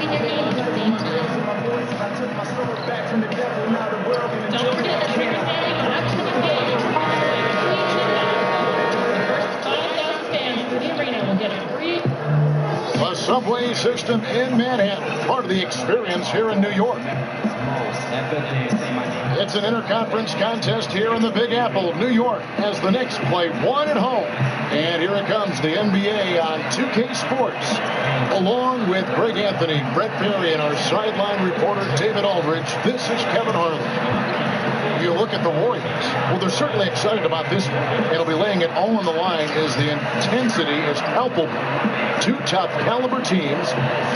moving your game at the same time. Don't forget that trigger standing after the game. First 5,000 fans through the arena will get a free. The subway system in Manhattan, part of the experience here in New York. It's an interconference contest here in the Big Apple, New York, as the Knicks play one at home. And here it comes, the NBA on 2K Sports, along with Greg Anthony, Brett Berry, and our sideline reporter, David Aldridge. This is Kevin Harlan. You look at the Warriors, well, they're certainly excited about this one. They'll be laying it all on the line as the intensity is palpable. Two top caliber teams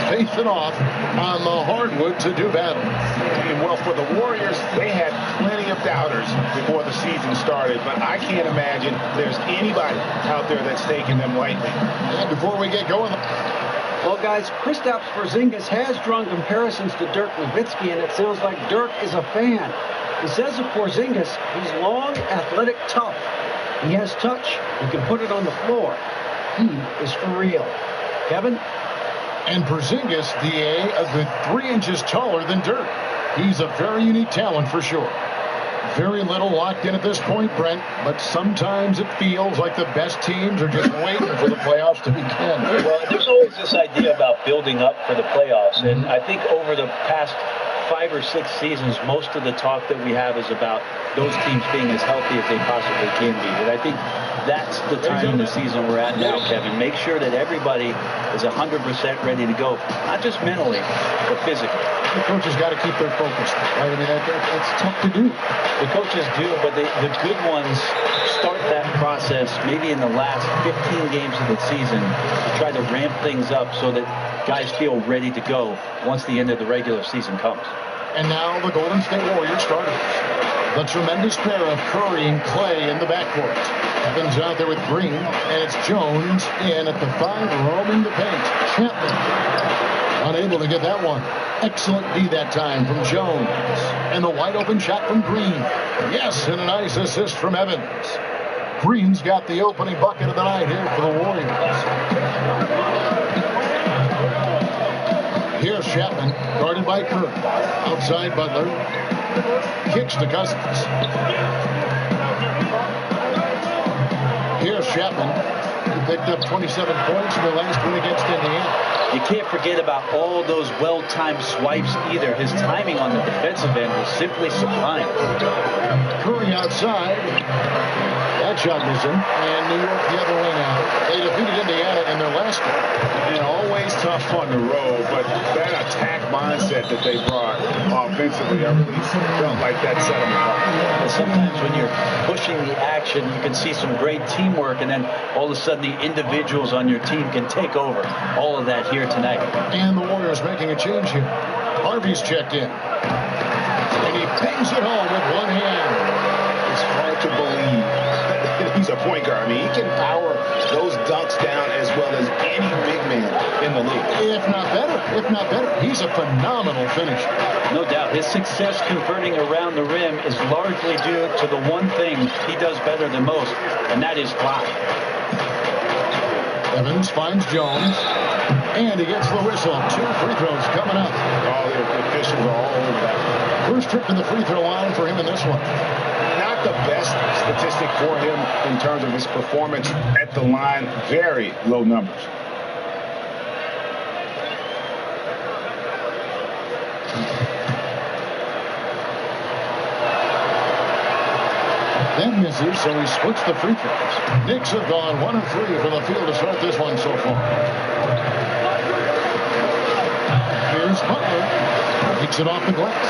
facing off on the hardwood to do battle. And well, for the Warriors, they had plenty of doubters before the season started, but I can't imagine there's anybody out there that's taking them lightly. And before we get going, well, guys, Kristaps Porzingis has drawn comparisons to Dirk Nowitzki, and it sounds like Dirk is a fan. He says of Porzingis, he's long, athletic, tough. He has touch. You can put it on the floor. He is for real. Kevin? And Porzingis, DA, a good 3 inches taller than Dirk. He's a very unique talent for sure. Very little locked in at this point, Brent, but sometimes it feels like the best teams are just waiting for the playoffs to begin. Well, there's always this idea about building up for the playoffs, and I think over the past 5 or 6 seasons, most of the talk that we have is about those teams being as healthy as they possibly can be. And I think that's the time in the season we're at now, Kevin. Make sure that everybody is 100% ready to go, not just mentally, but physically. The coaches got to keep their focus. Right? I mean, that's tough to do. The coaches do, but the good ones start that process maybe in the last 15 games of the season to try to ramp things up so that guys feel ready to go once the end of the regular season comes. And now the Golden State Warriors starters. The tremendous pair of Curry and Clay in the backcourt. Evans out there with Green, and it's Jones in at the 5, roaming the paint. Chapman unable to get that one. Excellent D that time from Jones. And the wide open shot from Green. Yes, and a nice assist from Evans. Green's got the opening bucket of the night here for the Warriors. Here's Chapman, guarded by Curry. Outside Butler. Kicks to Cousins. Here's Chapman. He picked up 27 points in the last win against Indiana. You can't forget about all those well-timed swipes either. His timing on the defensive end was simply sublime. Curry outside. That shot was in. And New York the other way now. They defeated Indiana in their last game. And always tough on the road, but that attack mindset that they brought offensively, I really felt like that set them apart. And sometimes when you're pushing the action, you can see some great teamwork, and then all of a sudden the individuals on your team can take over. All of that here tonight. And the Warriors making a change here. Harvey's checked in. And he pings it home with one hand. It's hard to believe he's a point guard. I mean, he can power those dunks down as well as any big man in the league. If not better. He's a phenomenal finisher. No doubt. His success converting around the rim is largely due to the one thing he does better than most, and that is fly. Evans finds Jones, and he gets the whistle. 2 free throws coming up. Oh, the officials are all over that. First trip to the free throw line for him in this one. Not the best statistic for him in terms of his performance at the line. Very low numbers. That misses, so he splits the free throws. Knicks have gone 1 of 3 from the field to start this one so far. Here's Butler. Takes it off the glass.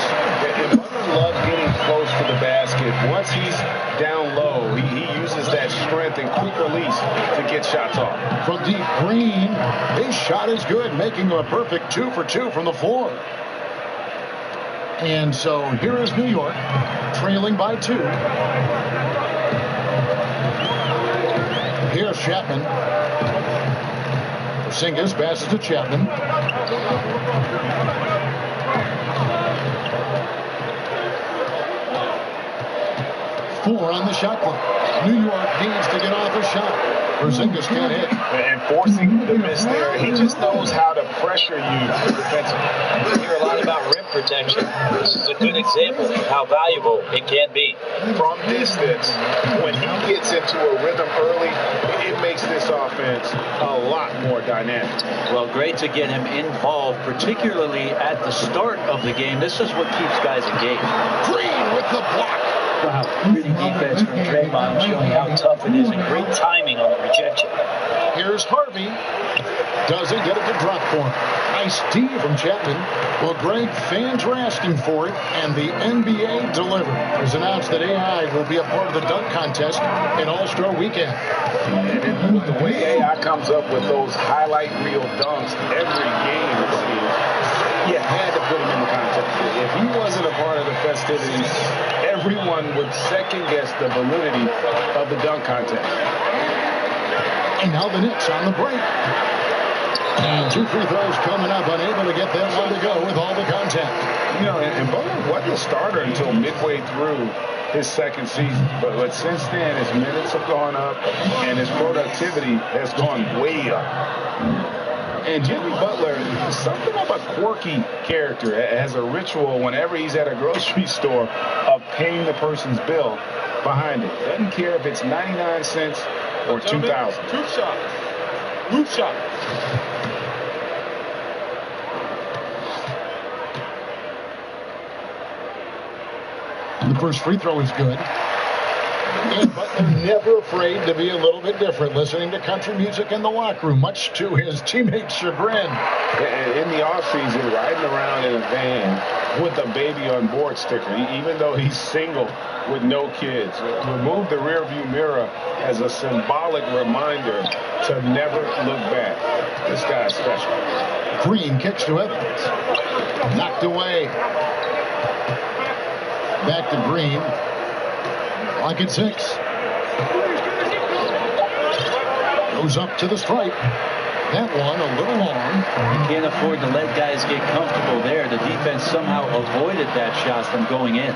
And Butler loves getting close to the basket. Once he's down low, he uses that strength and quick release to get shots off. From deep, Green. His shot is good, making him a perfect 2 for 2 from the floor. And so here is New York, trailing by 2. Here's Chapman. Porzingis passes to Chapman. 4 on the shot clock. New York needs to get off a shot. Porzingis can't hit. And forcing the miss there, he just knows how to pressure pressure used defensively. We hear a lot about rim protection. This is a good example of how valuable it can be. From distance, when he gets into a rhythm early, it makes this offense a lot more dynamic. Well, great to get him involved, particularly at the start of the game. This is what keeps guys engaged. Green with the block. Wow, pretty defense from Draymond, showing how tough it is and great timing on the rejection. Here's Harvey. Doesn't get it to drop for him. Nice D from Chapman. Well, Greg, fans were asking for it, and the NBA delivered. It was announced that AI will be a part of the dunk contest in All-Star Weekend. And with the way AI comes up with those highlight reel dunks every game, it seems, you had to put him in the contest. If he wasn't a part of the festivities, everyone would second-guess the validity of the dunk contest. And now the Knicks on the break. And 2 free throws coming up, unable to get that one to go with all the contact. You know, and Butler wasn't a starter until midway through his second season. But since then, his minutes have gone up, and his productivity has gone way up. And Jimmy Butler is something of a quirky character, has a ritual whenever he's at a grocery store of paying the person's bill behind it. Doesn't care if it's 99 cents or 2,000. Truth shot. Roof shot. The first free throw is good. And Butler never afraid to be a little bit different, listening to country music in the locker room, much to his teammates' chagrin. In the offseason, riding around in a van with a baby on board sticker, even though he's single with no kids. Remove the rearview mirror as a symbolic reminder to never look back. This guy's special. Green kicks to Evans. Knocked away. Back to Green. Clock at 6. Goes up to the stripe. That one a little long. You can't afford to let guys get comfortable there. The defense somehow avoided that shot from going in.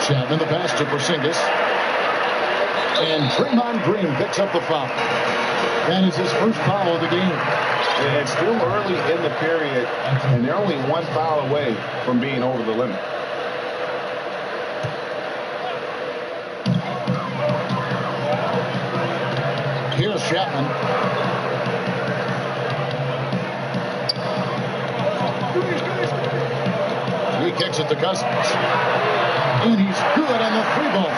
Chapman the pass to Porzingis. And Draymond Green picks up the foul. That is his first foul of the game. And it's still early in the period, and they're only one foul away from being over the limit. Here's Chapman. He kicks it to Cousins. And he's good on the 3 ball.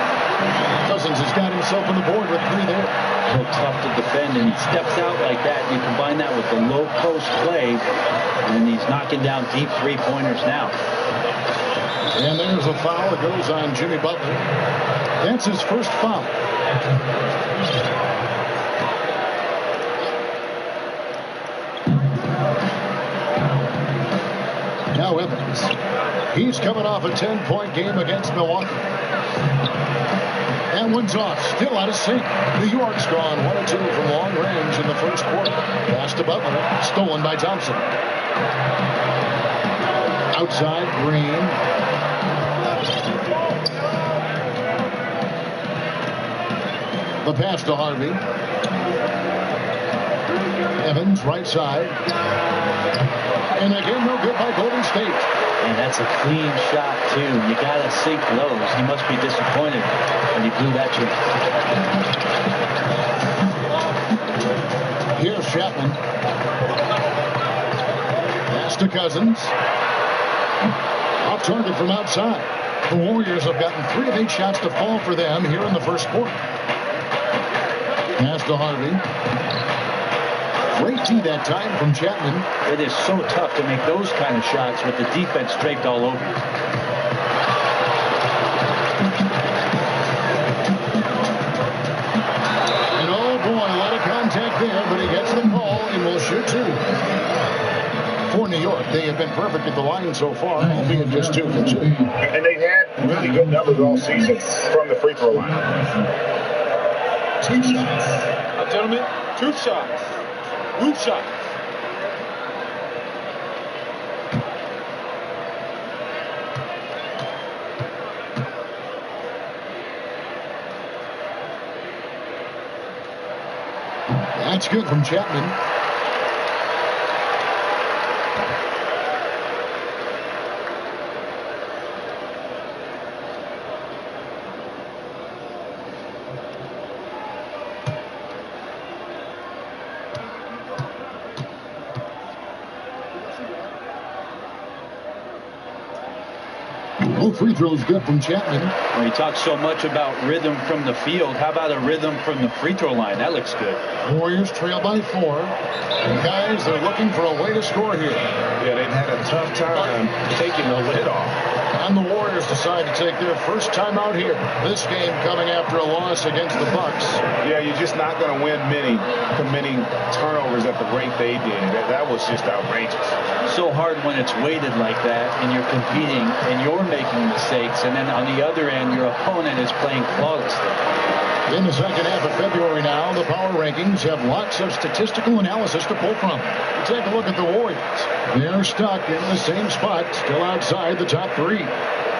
Cousins has got himself on the board with 3 there. So tough to defend, and he steps out like that. You combine that with the low post play, and he's knocking down deep 3-pointers now. And there's a foul that goes on Jimmy Butler. That's his first foul. Now Evans. He's coming off a 10-point game against Milwaukee. That one's off. Still out of sync. New York's gone 1 or 2 from long range in the first quarter. Pass to Butler. Stolen by Thompson. Outside, Green. The pass to Harvey. Evans, right side. And again, no good by Golden State. And that's a clean shot, too. You got to sink those. He must be disappointed when he blew that shot. Here's Chapman. Pass to Cousins. Off target from outside. The Warriors have gotten 3 of 8 shots to fall for them here in the first quarter. Pass to Harvey. Great tee that time from Chapman. It is so tough to make those kind of shots with the defense draped all over you. And oh boy, a lot of contact there, but he gets the call and will shoot 2. For New York, they have been perfect at the line so far, albeit just 2 from 2. And they've had really good numbers all season from the free throw line. 2 shots. Gentlemen, 2 shots. Roof shot. That's good from Chapman. No free throws good from Chapman. Well, he talks so much about rhythm from the field. How about a rhythm from the free throw line? That looks good. Warriors trail by 4. And guys, they're looking for a way to score here. Yeah, they've had a tough time taking the lid off. And the Warriors decide to take their first time out here. This game coming after a loss against the Bucks. Yeah, you're just not going to win many committing turnovers at the rate they did. That was just outrageous. So hard when it's weighted like that and you're competing and you're making mistakes, and then on the other end your opponent is playing flawlessly. In the second half of February now, the power rankings have lots of statistical analysis to pull from. Take a look at the Warriors. They're stuck in the same spot, still outside the top 3.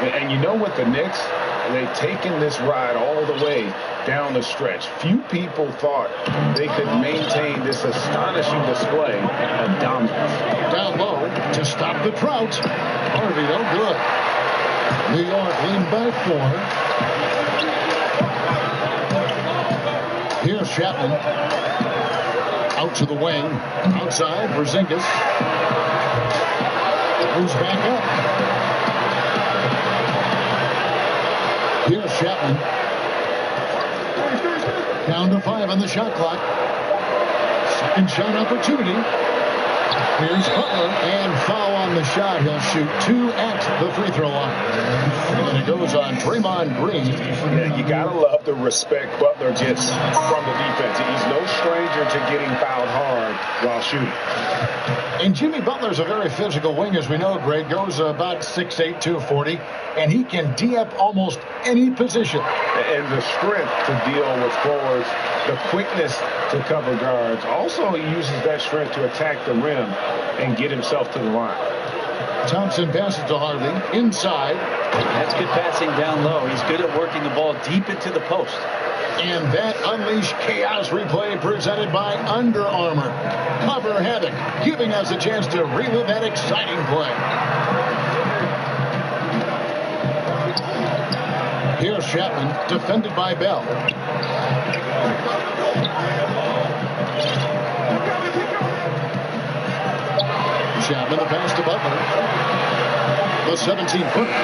And you know what, the Knicks, they've taken this ride all the way down the stretch. Few people thought they could maintain this astonishing display of dominance. Down low to stop the drought. Harvey, no good. New York lead by 4. Here's Chapman. Out to the wing. Outside for Zingas. Moves back up. Here's Chapman. Down to 5 on the shot clock. Second shot opportunity. Here's Butler, and foul on the shot. He'll shoot 2 at the free throw line. And it goes on Draymond Green. Yeah, you got to love the respect Butler gets from the defense. He's no stranger to getting fouled hard while shooting. And Jimmy Butler's a very physical wing, as we know, Greg. Goes about 6'8", 240, and he can D-up almost any position. And the strength to deal with forwards, the quickness to cover guards. Also, he uses that strength to attack the rim and get himself to the line. Thompson passes to Harvey inside. That's good passing down low. He's good at working the ball deep into the post. And that unleashed chaos replay presented by Under Armour. Cover Havoc, giving us a chance to relive that exciting play. Here's Chapman, defended by Bell. Chapman, the pass to Butler. The 17-footer.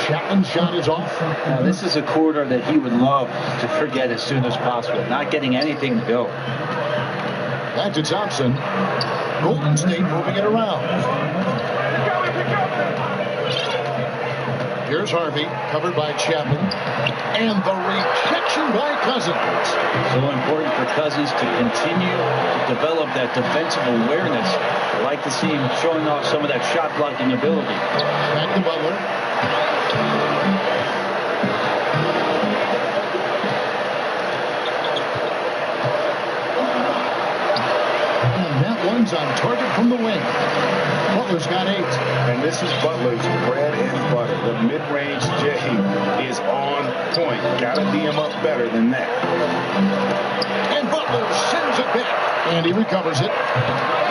Chapman's shot is off. Now, this is a quarter that he would love to forget as soon as possible. Not getting anything to go. Back to Thompson. Golden State moving it around. Here's Harvey, covered by Chapman. And the rejection by Cousins. So important for Cousins to continue to develop that defensive awareness. I like to see him showing off some of that shot blocking ability. Back to Butler. And that one's on target from the wing. Butler's got 8. And this is Butler's bread and butter. The mid-range J is on point. Got to D him up better than that. And Butler sends it back. And he recovers it.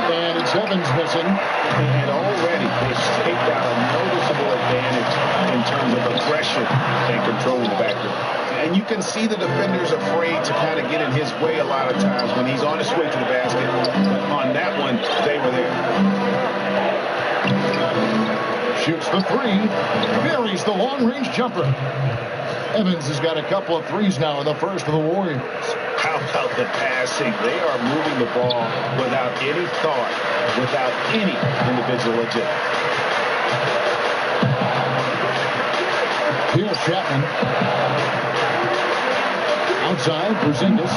And it's Evans missing. And already they've taken out a noticeable advantage in terms of aggression and controlling the backcourt. And you can see the defenders afraid to kind of get in his way a lot of times when he's on his way to the basket. On that one, they were there. Shoots the 3. Buries the long-range jumper. Evans has got a couple of threes now in the first for the Warriors. How about the passing? They are moving the ball without any thought, without any individual agenda. Here's Chapman. Outside for Zingas.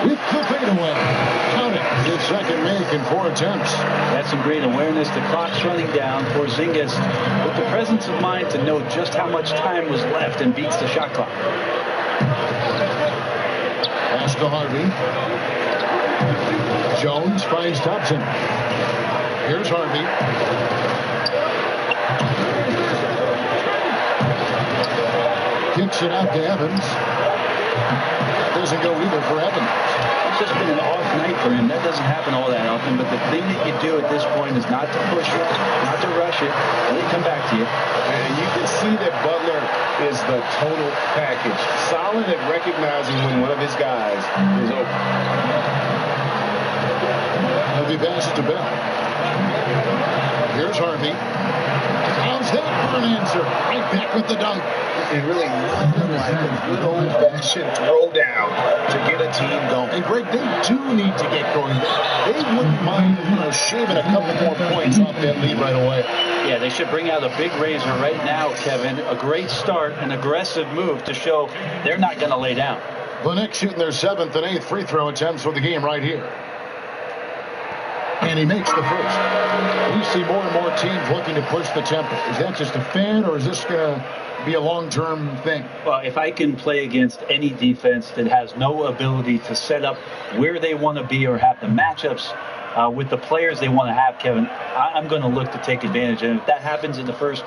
With the fadeaway. Count it. His second make in 4 attempts. That's some great awareness. The clock's running down. Porzingis with the presence of mind to know just how much time was left and beats the shot clock. Pass to Harvey. Jones finds Thompson. Here's Harvey. Kicks it out to Evans. Doesn't go either for Evans. It's just been an off night for him. That doesn't happen all that often, but the thing that you do at this point is not to push it, not to rush it, let it come back to you. And you can see that Butler is the total package. Solid at recognizing when one of his guys is open. Heavy pass to Bell. Here's Harvey. How's that for an answer? Right back with the dunk. And really nothing like a good old-fashioned throwdown to get a team going. And Greg, they do need to get going. They wouldn't mind, shaving a couple more points off that lead right away. Yeah, they should bring out a big razor right now, Kevin. A great start, an aggressive move to show they're not going to lay down. The Knicks shooting their 7th and 8th free throw attempts for the game right here. And he makes the first. We see more and more teams looking to push the tempo. Is that just a fan, or is this going to be a long-term thing? Well, if I can play against any defense that has no ability to set up where they want to be or have the matchups with the players they want to have, Kevin, I'm going to look to take advantage. And if that happens in the first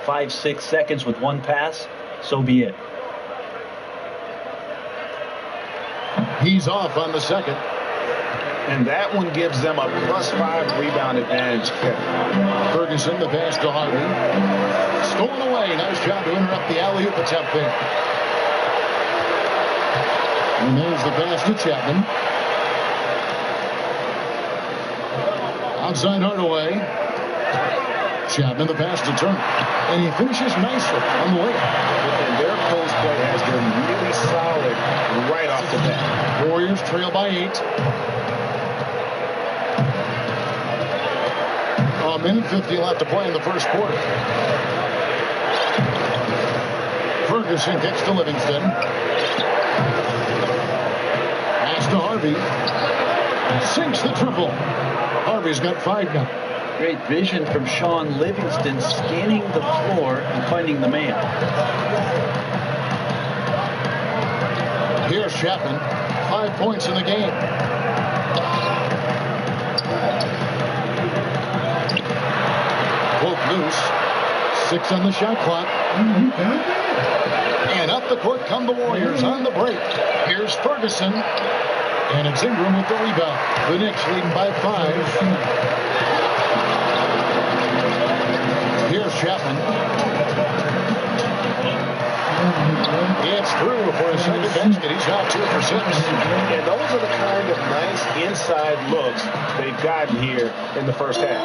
5-6 seconds with one pass, so be it. He's off on the second. And that one gives them a +5 rebound advantage. Ferguson, the pass to Harvey. Stolen away. Nice job to interrupt the alley-oop attempt there. And there's the pass to Chapman. Outside Hardaway. Chapman, the pass to Turner. And he finishes nicely on the layup. And their post play has been really solid right off the bat. Warriors trail by 8. A minute 50 left to play in the first quarter. Ferguson kicks to Livingston. Pass to Harvey. Sinks the triple. Harvey's got 5 now. Great vision from Sean Livingston, scanning the floor and finding the man. Here's Chapman. 5 points in the game. Woke loose. 6 on the shot clock. And up the court come the Warriors on the break. Here's Ferguson. And it's Ingram with the rebound. The Knicks leading by 5. Here's Chapman. It's through for a second basket. He's out 2 for 6. And those are the kind of nice inside looks they've gotten here in the first half.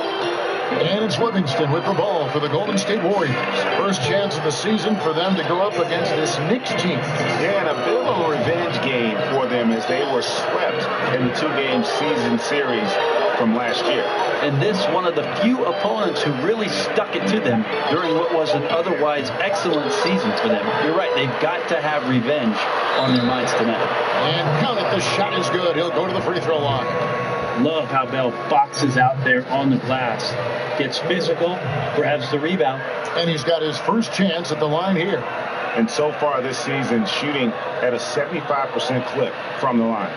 And it's Livingston with the ball for the Golden State Warriors. First chance of the season for them to go up against this Knicks team. Yeah, and a bit of a revenge game for them as they were swept in the 2-game season series from last year. And this one of the few opponents who really stuck it to them during what was an otherwise excellent season for them. You're right, they've got to have revenge on their minds tonight. And count it, the shot is good. He'll go to the free throw line. Love how Bell boxes out there on the glass. Gets physical, grabs the rebound. And he's got his first chance at the line here. And so far this season, shooting at a 75% clip from the line.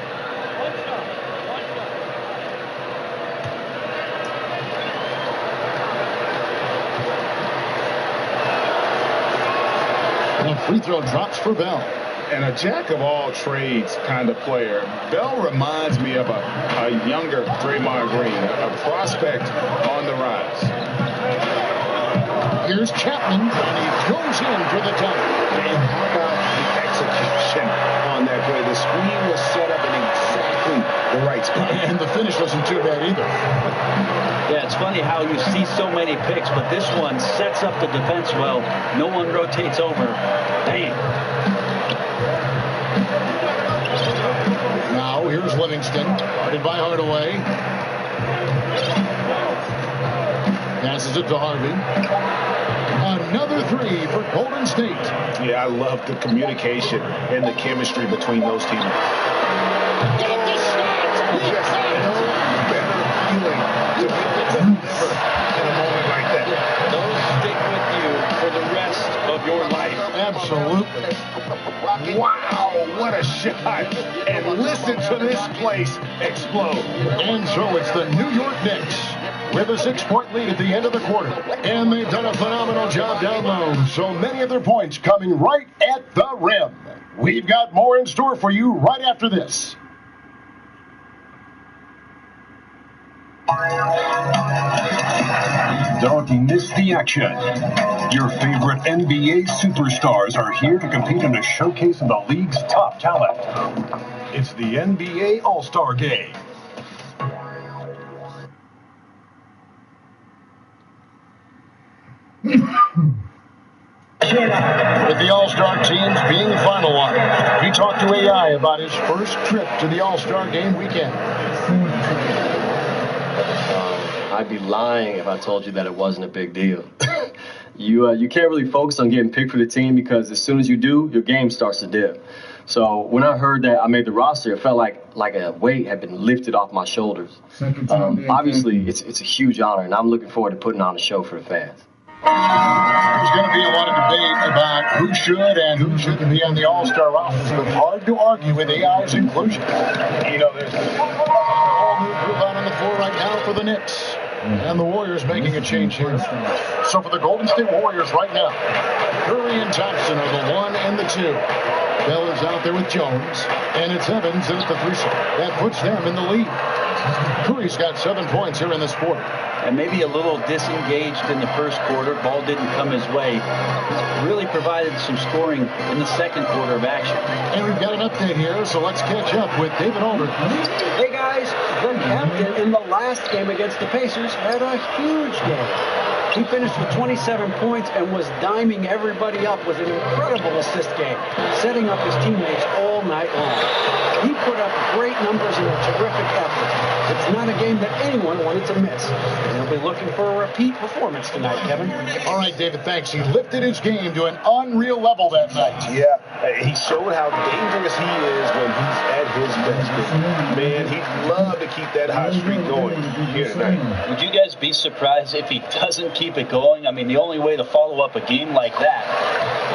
And a free throw drops for Bell. And a jack-of-all-trades kind of player. Bell reminds me of a younger Draymond Green, a prospect on the rise. Here's Chapman, and he goes in for the dunk. And how about the execution on that play? The screen was set up in exactly the right spot. And the finish wasn't too bad either. Yeah, it's funny how you see so many picks, but this one sets up the defense well. No one rotates over. Bam. Now, here's Livingston, guarded by Hardaway. Passes it to Harvey. Another 3 for Golden State. Yeah, I love the communication and the chemistry between those teams. Get the shot! Just no better feeling to be able to deliver in a moment like that. Those stick with you for the rest of your life. Absolutely. Wow, what a shot. And listen to this place explode. And so it's the New York Knicks with a 6-point lead at the end of the quarter. And they've done a phenomenal job down low. So many of their points coming right at the rim. We've got more in store for you right after this. Don't miss the action. Your favorite NBA superstars are here to compete in a showcase of the league's top talent. It's the NBA All-Star Game. With the All-Star teams being finalized, we talked to AI about his first trip to the All-Star Game weekend. I'd be lying if I told you that it wasn't a big deal. You can't really focus on getting picked for the team because as soon as you do, your game starts to dip. So when I heard that I made the roster, it felt like a weight had been lifted off my shoulders. Obviously, it's a huge honor, and I'm looking forward to putting on a show for the fans. There's going to be a lot of debate about who should and who shouldn't be on the All-Star roster, but hard to argue with AI's inclusion. You know, there's a whole new group out on the floor right now for the Knicks. And the Warriors making a change here. So for the Golden State Warriors right now, Curry and Thompson are the 1 and the 2. Bell is out there with Jones, and it's Evans at the 3 spot. That puts them in the lead. Curry's got 7 points here in this quarter. And maybe a little disengaged in the first quarter. Ball didn't come his way. He's really provided some scoring in the second quarter of action. And we've got an update here, so let's catch up with David Aldridge. Hey guys, the captain in the last game against the Pacers had a huge game. He finished with 27 points and was diming everybody up with an incredible assist game, setting up his teammates all night long. He put up great numbers and a terrific effort. It's not a game that anyone wanted to miss. And he'll be looking for a repeat performance tonight, Kevin. All right, David, thanks. He lifted his game to an unreal level that night. Yeah, he showed how dangerous he is when he's at his best. Man, he'd love to keep that hot streak going here tonight. Would you guys be surprised if he doesn't keep it going? I mean, the only way to follow up a game like that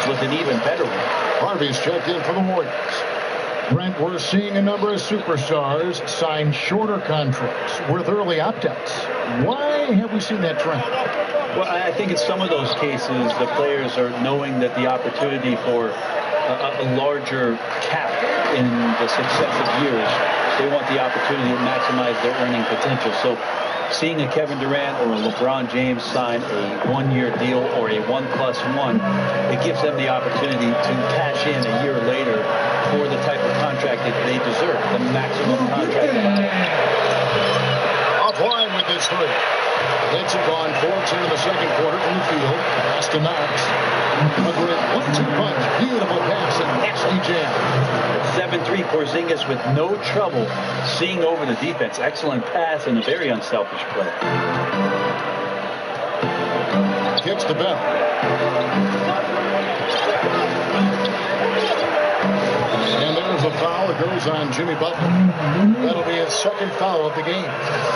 is with an even better one. Harvey's checked in for the Warriors. Brent, we're seeing a number of superstars sign shorter contracts with early opt-outs. Why have we seen that trend? Well, I think in some of those cases, the players are knowing that the opportunity for a larger cap in the successive years, they want the opportunity to maximize their earning potential. So seeing a Kevin Durant or a LeBron James sign a 1-year deal or a 1+1, it gives them the opportunity to cash in a year later for the type of contract that they deserve, the maximum contract. Offline with this 3. Hits have gone 14 in the second quarter from the field. Pass to Knox. A great 1-2 punch. Beautiful pass and nasty jam. 7-3 Porzingis with no trouble seeing over the defense. Excellent pass and a very unselfish play. Kicks to Bell. And there's a foul that goes on Jimmy Butler. That'll be his second foul of the game.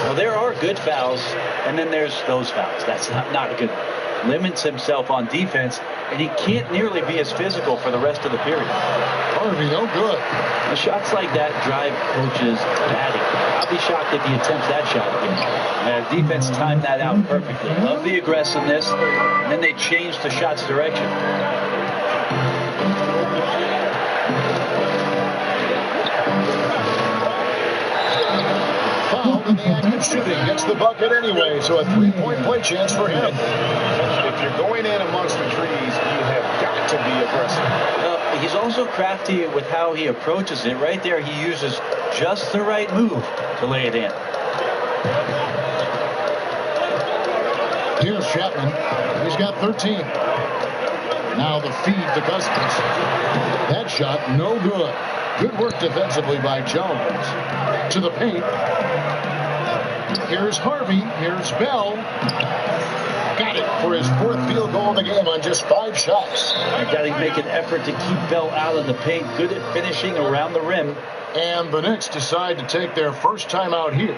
Well, there are good fouls, and then there's those fouls. That's not a good one. Limits himself on defense, and he can't nearly be as physical for the rest of the period. Harvey, no good. The shots like that drive coaches batting. I'll be shocked if he attempts that shot again. Defense timed that out perfectly. Love the aggressiveness, and then they changed the shot's direction. And the active shooting gets the bucket anyway, so a 3-point play chance for him. If you're going in amongst the trees, you have got to be aggressive. He's also crafty with how he approaches it. Right there, he uses just the right move to lay it in. Here's Chapman. He's got 13. Now the feed to Cousins. That shot, no good. Good work defensively by Jones. To the paint. Here's Harvey. Here's Bell. Got it for his 4th field goal of the game on just 5 shots. Got to make an effort to keep Bell out of the paint. Good at finishing around the rim. And the Knicks decide to take their first time out here.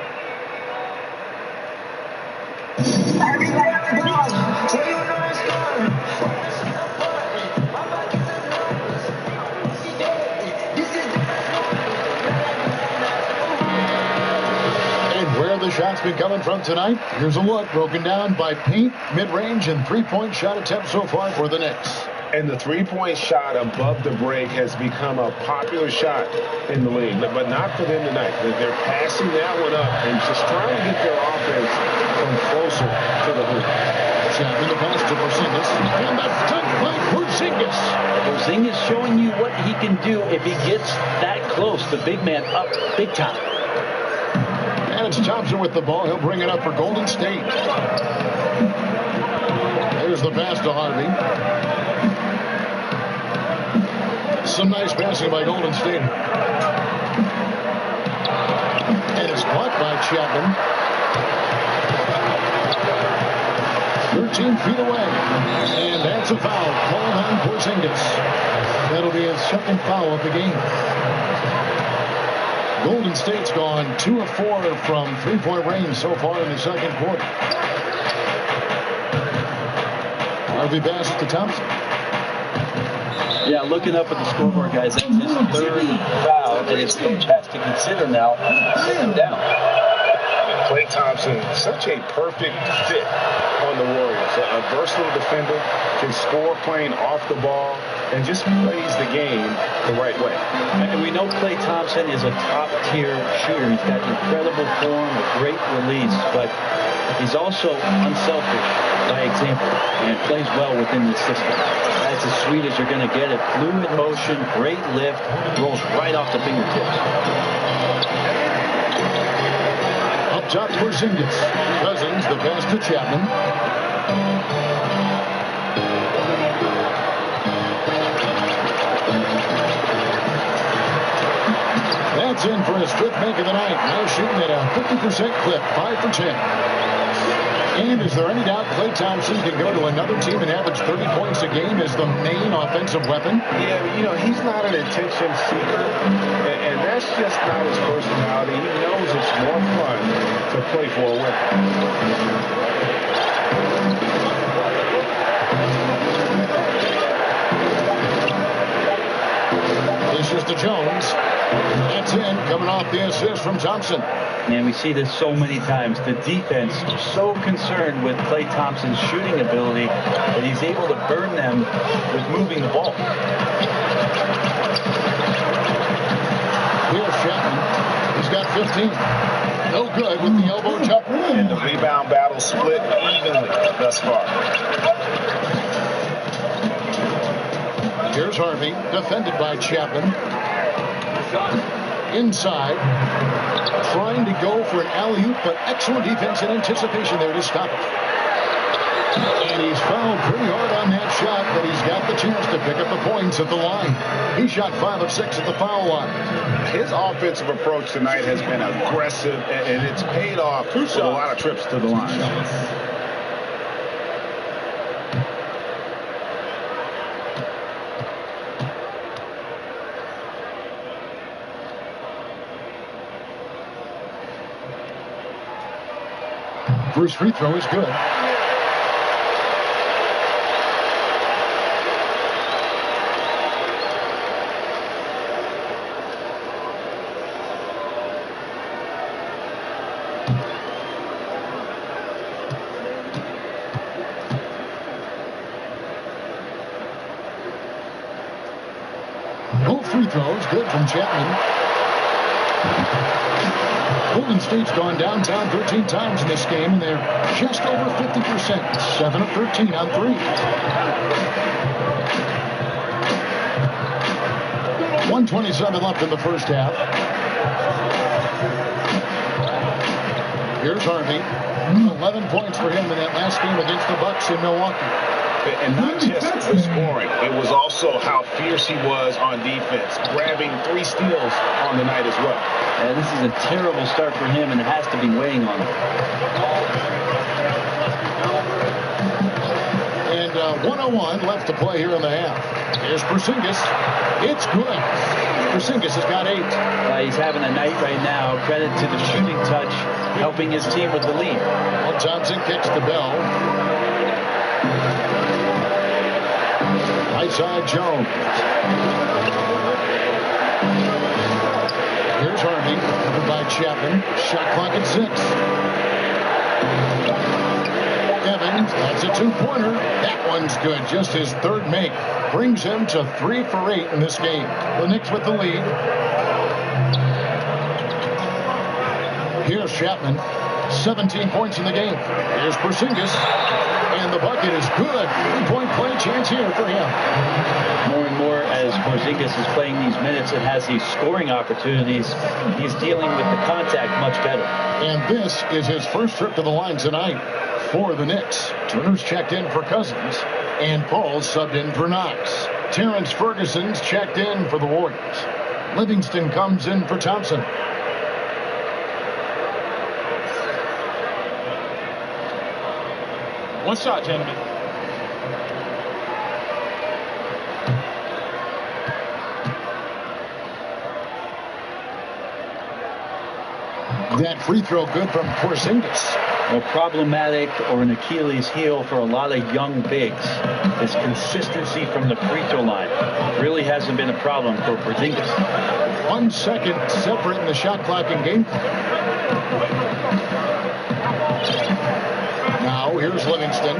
And where the shot that's been coming from tonight. Here's a look broken down by paint, mid-range, and three-point shot attempts so far for the Knicks. And the three-point shot above the break has become a popular shot in the league, but not for them tonight. They're passing that one up and just trying to get their offense from closer to the hoop. Chapman the pass to Porzingis, and that's done by Porzingis. Porzingis showing you what he can do if he gets that close. The big man up big time. And it's Thompson with the ball. He'll bring it up for Golden State. There's the pass to Harvey. Some nice passing by Golden State. And it's caught by Chapman. 13 feet away. And that's a foul called on Porzingis. That'll be his second foul of the game. Golden State's gone 2 of 4 from three-point range so far in the second quarter. Harvey pass to Thompson. Yeah, looking up at the scoreboard, guys, that's his third foul, and his coach has to consider now sitting down. Klay Thompson, such a perfect fit on the Warriors. A versatile defender, can score playing off the ball, and just plays the game the right way. And we know Klay Thompson is a top-tier shooter. He's got incredible form, a great release, but he's also unselfish by example and plays well within the system. That's as sweet as you're going to get it. Fluid motion, great lift, rolls right off the fingertips. Up top, Porzingis. Cousins, the pass to Chapman. That's in for his fifth make of the night. Now shooting at a 50% clip, 5 for 10. And is there any doubt Klay Thompson can go to another team and average 30 points a game as the main offensive weapon? Yeah, you know, he's not an attention seeker, and that's just not his personality. He knows it's more fun to play for a win. This is to Jones. That's in, coming off the assist from Thompson. And we see this so many times. The defense so concerned with Klay Thompson's shooting ability that he's able to burn them with moving the ball. Here's Chapman. He's got 15. No good with the elbow jump. And the rebound battle split evenly thus far. Here's Harvey, defended by Chapman. Inside, trying to go for an alley-oop, but excellent defense and anticipation there to stop it. And he's fouled pretty hard on that shot, but he's got the chance to pick up the points at the line. He shot 5 of 6 at the foul line. His offensive approach tonight has been aggressive, and it's paid off with a lot of trips to the line. First free throw is good. Both free throws good from Chapman. Golden State's gone downtown 13 times in this game, and they're just over 50%. 7 of 13 on 3. 1:27 left in the first half. Here's Harvey. 11 points for him in that last game against the Bucks in Milwaukee. And not just the scoring, it was also how fierce he was on defense, grabbing 3 steals on the night as well. And this is a terrible start for him, and it has to be weighing on him. And 1:01 left to play here in the half. Here's Porzingis. It's good. Porzingis has got 8. He's having a night right now. Credit to the shooting touch, helping his team with the lead. Well, Thompson kicks the bell. Right side, Jones. Here's Here's Harvey, covered by Chapman. Shot clock at 6. Evans, that's a two-pointer. That one's good. Just his third make. Brings him to 3 for 8 in this game. The Knicks with the lead. Here's Chapman. 17 points in the game. Here's Porzingis. And the bucket is good. 3-point play chance here for him. More and more as Porzingis is playing these minutes and has these scoring opportunities, he's dealing with the contact much better. And this is his first trip to the line tonight for the Knicks. Turner's checked in for Cousins, and Paul's subbed in for Knox. Terrence Ferguson's checked in for the Warriors. Livingston comes in for Thompson. One shot, gentlemen. That free throw good from Porzingis. Well, problematic or an Achilles heel for a lot of young bigs is consistency from the free throw line. Really hasn't been a problem for Porzingis. 1 second separate in the shot clock and game clock. Now here's Livingston.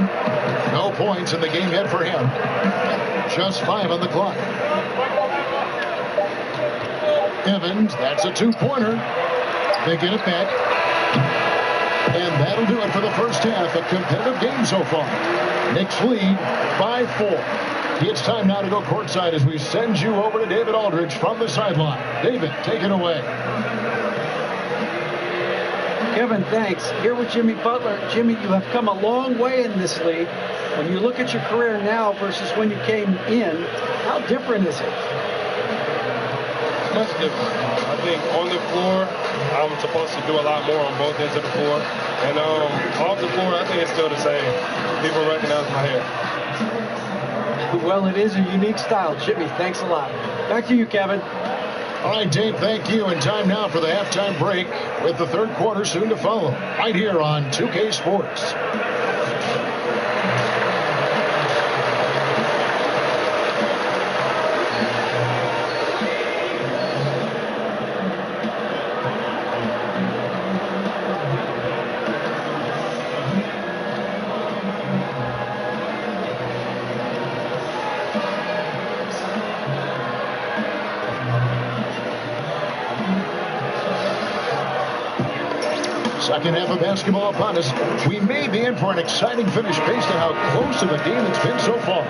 No points in the game yet for him. Just 5 on the clock. Evans, that's a two-pointer. They get it back. And that'll do it for the first half. A competitive game so far. Knicks lead 5-4. It's time now to go courtside as we send you over to David Aldridge from the sideline. David, take it away. Kevin, thanks. Here with Jimmy Butler. Jimmy, you have come a long way in this league. When you look at your career now versus when you came in, how different is it? Much different. I think on the floor, I'm supposed to do a lot more on both ends of the floor. And off the floor, I think it's still the same. People recognize my hair. Well, it is a unique style. Jimmy, thanks a lot. Back to you, Kevin. All right, Dave, thank you. And time now for the halftime break with the third quarter soon to follow. Right here on 2K Sports. Second half of basketball upon us. We may be in for an exciting finish based on how close of a game it's been so far.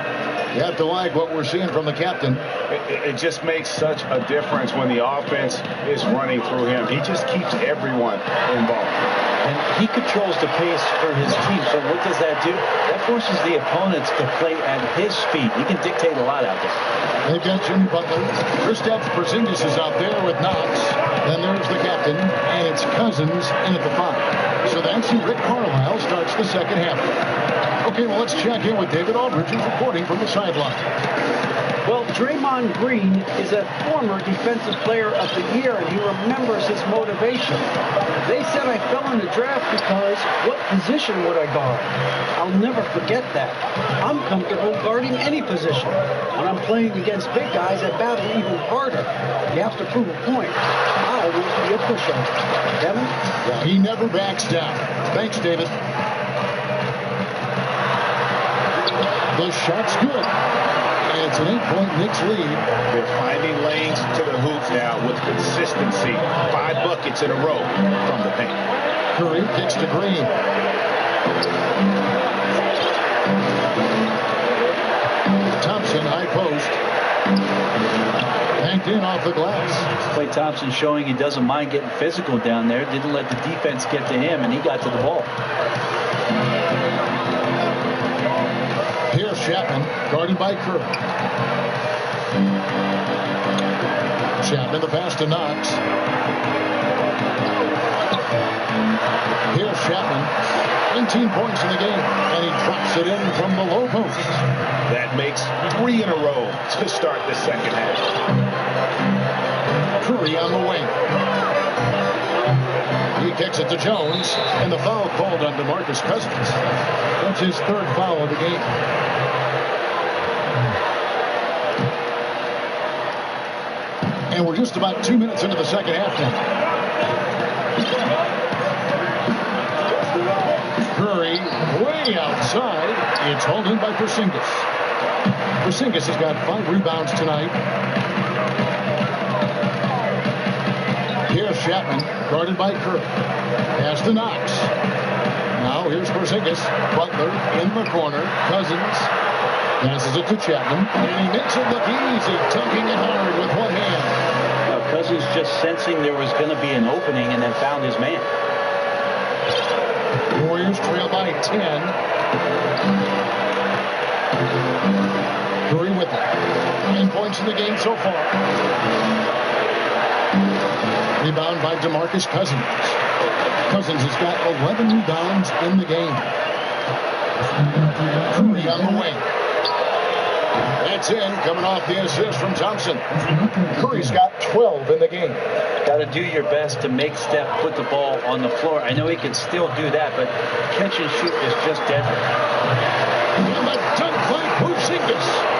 You have to like what we're seeing from the captain. It just makes such a difference when the offense is running through him. He just keeps everyone involved. And he controls the pace for his team. So what does that do? That forces the opponents to play at his speed. He can dictate a lot out there. They've got Jimmy Butler. Kristaps Porzingis is out there with Knox. Then there's the captain, and it's Cousins in at the 5. So that's who Rick Carlisle starts the second half. Okay, well, let's check in with David Aldridge, who's reporting from the sideline. Well, Draymond Green is a former Defensive Player of the Year, and he remembers his motivation. They said I fell in the draft because what position would I guard? I'll never forget that. I'm comfortable guarding any position. When I'm playing against big guys, I battle even harder. You have to prove a point. I always be a pushover. Kevin? Yeah, he never backs down. Thanks, David. The shot's good. And it's an 8-point Knicks lead. They're finding lanes to the hoop now with consistency. 5 buckets in a row from the paint. Curry kicks to Green. Thompson, high post. Banked in off the glass. Klay Thompson showing he doesn't mind getting physical down there. Didn't let the defense get to him, and he got to the ball. Here's Chapman, guarded by Curry. Chapman, the pass to Knox. Here's Chapman, 19 points in the game, and he drops it in from the low post. That makes 3 in a row to start the second half. Curry on the wing. He kicks it to Jones, and the foul called on DeMarcus Cousins. That's his third foul of the game. And we're just about 2 minutes into the second half now. Curry way outside. It's hauled in by Porzingis. Porzingis has got 5 rebounds tonight. Here's Chapman, guarded by Curry. Pass to Knox. Now here's Porzingis. Butler in the corner. Cousins passes it to Chapman, and he makes it look easy, dunking it hard with one hand. Now, Cousins just sensing there was going to be an opening and then found his man. Warriors trail by 10. Curry with it. 9 points in the game so far. Rebound by DeMarcus Cousins. Cousins has got 11 rebounds in the game. Curry on the wing. That's in, coming off the assist from Thompson. Curry's got 12 in the game. Got to do your best to make Steph put the ball on the floor. I know he can still do that, but catch and shoot is just deadly. And the dunk by Porzingis.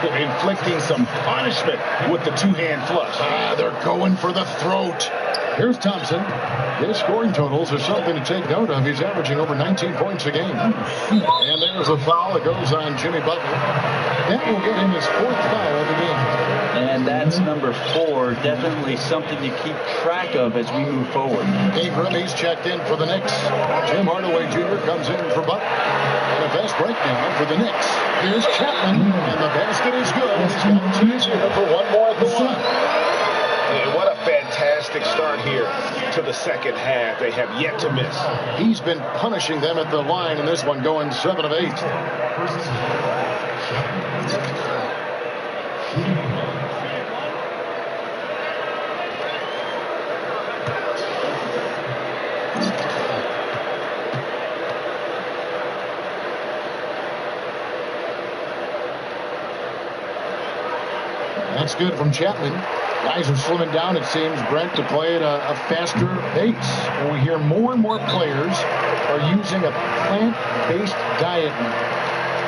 Inflicting some punishment with the two-hand flush. They're going for the throat. Here's Thompson. His scoring totals are something to take note of. He's averaging over 19 points a game. And there's a foul that goes on Jimmy Butler. That will get him his 4th foul of the game. And that's number 4. Definitely something to keep track of as we move forward. Ingram, he's checked in for the Knicks. Tim Hardaway Jr. comes in for Butler. And a fast break now for the Knicks. Here's Chapman, and the basket is good. He's got 2 here for one more at the line. What a fantastic start here to the second half. They have yet to miss. He's been punishing them at the line in this one, going 7 of 8. That's good from Chapman. Guys are slimming down, it seems, Brent, to play at a faster pace. And we hear more and more players are using a plant-based diet now.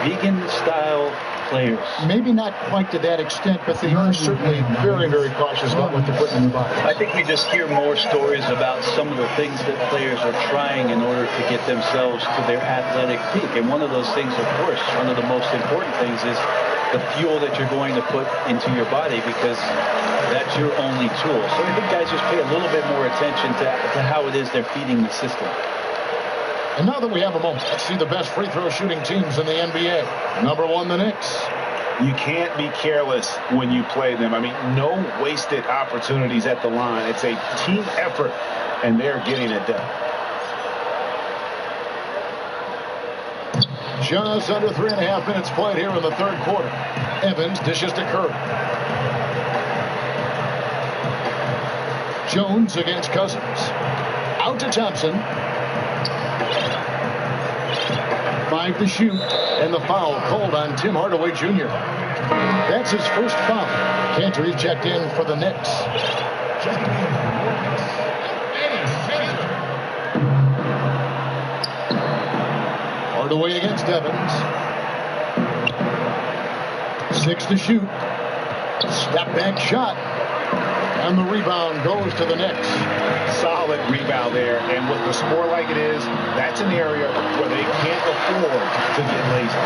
Vegan-style players. Maybe not quite to that extent, but they are certainly very, very cautious about what they're putting in their bodies. I think we just hear more stories about some of the things that players are trying in order to get themselves to their athletic peak. And one of those things, of course, one of the most important things is the fuel that you're going to put into your body, because that's your only tool. So I think guys just pay a little bit more attention to how it is they're feeding the system. And now that we have a moment, let's see the best free throw shooting teams in the NBA. Number 1, the Knicks. You can't be careless when you play them. I mean, no wasted opportunities at the line. It's a team effort, and they're getting it done. Just under 3.5 minutes played here in the third quarter. Evans dishes to Curry. Jones against Cousins. Out to Thompson. 5 to shoot, and the foul called on Tim Hardaway Jr. That's his first foul. Cantor checked in for the Knicks. Hardaway against Evans. 6 to shoot. Step back shot. And the rebound goes to the Knicks. Solid rebound there. And with the score like it is, that's an area where they can't afford to get lazy.